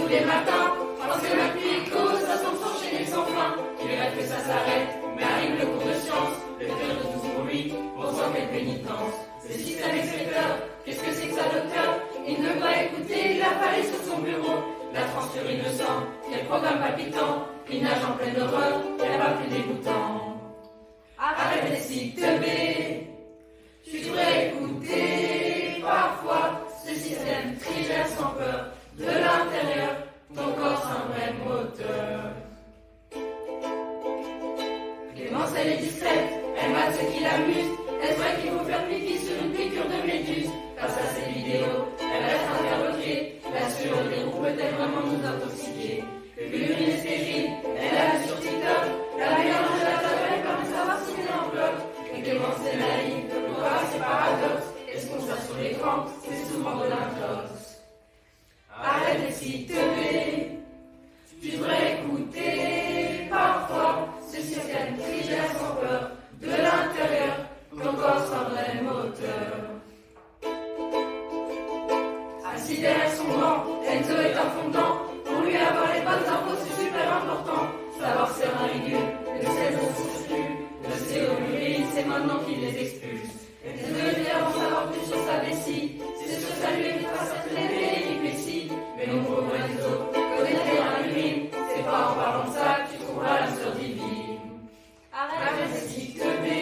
tous les matins, parce que la pluie cause, ça semble s'enchaîner sans fin. Il rêve que ça s'arrête, mais arrive le cours de science, le cœur de tous pour lui, ressent quelle pénitence. Le système expecteur, qu'est-ce que c'est que ça, docteur? Il ne veut pas écouter, il a parlé sur son bureau. La transe sur innocent, quel programme palpitant, il nage en pleine horreur, il n'y a pas plus dégoûtant. Arrête les sites teubés, tu devrais écouter parfois ce système trigère sans peur. De l'intérieur, ton corps c'est un vrai moteur. Clémence elle est discrète, elle mate ce qui l'amuse. Est-ce vrai qu'il faut faire pipi sur une piqûre de méduse? Face à ces vidéos, elle reste interloquée. La sueur des roues peut-elle vraiment nous intoxiquer? L'urine est stérile, elle a vu sur TikTok. La meilleure de la table permet de savoir si c'est en bloc. Et Clémence est naïve, on voir ses paradoxes. Et ce qu'on voit sur l'écran, c'est souvent de l'intox. Arrête les sites teubés, tu devrais écouter parfois ce système trigère sans peur. De l'intérieur, ton corps sera un vrai moteur. Assis derrière son banc, Enzo est un fondant. Pour lui avoir les bonnes infos, c'est super important. Savoir c'est un régule, le 16 on surplus. Le CO c'est maintenant qu'il les expulse. Enzo veut bien en savoir plus sur sa vessie. C'est sûr que ça lui évite pas certaines péripéties. Mais mon pauvre Enzo, connaître un urine, c'est pas en parlant de ça que tu trouveras la sœur divine. Arrête de s'y teubé,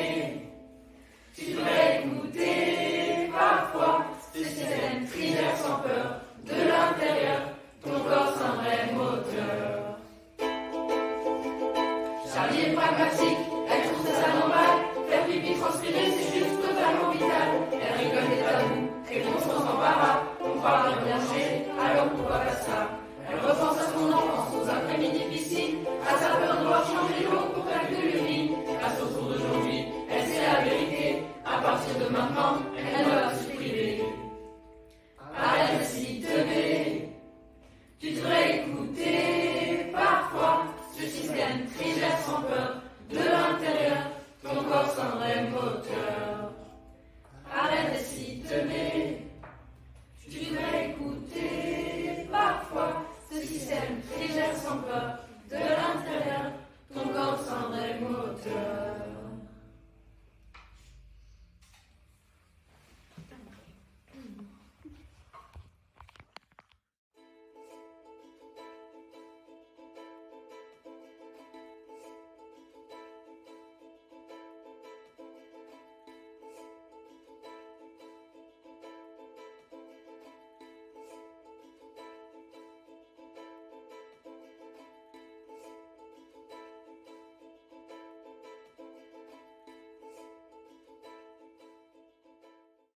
tu devrais écouter parfois ce système trigère sans peur. De l'intérieur, ton corps c'est un vrai moteur. Charlie est pragmatique, elle trouve ça normal. Faire pipi transpirer, c'est juste totalement vital. Elle rigole des tabous, réponse sans embarras. On parle de bien manger, alors pourquoi pas ça? Elle repense à son enfance aux après-midi piscine, à sa peur de devoir changer l'eau pour faire de l'urine. À son tour d'aujourd'hui, elle sait la vérité. À partir de maintenant, elle ne va pas se priver. Arrête de s'y teubé, tu devrais écouter parfois ce système trigère sans peur. De l'intérieur, ton corps c'est un vrai moteur.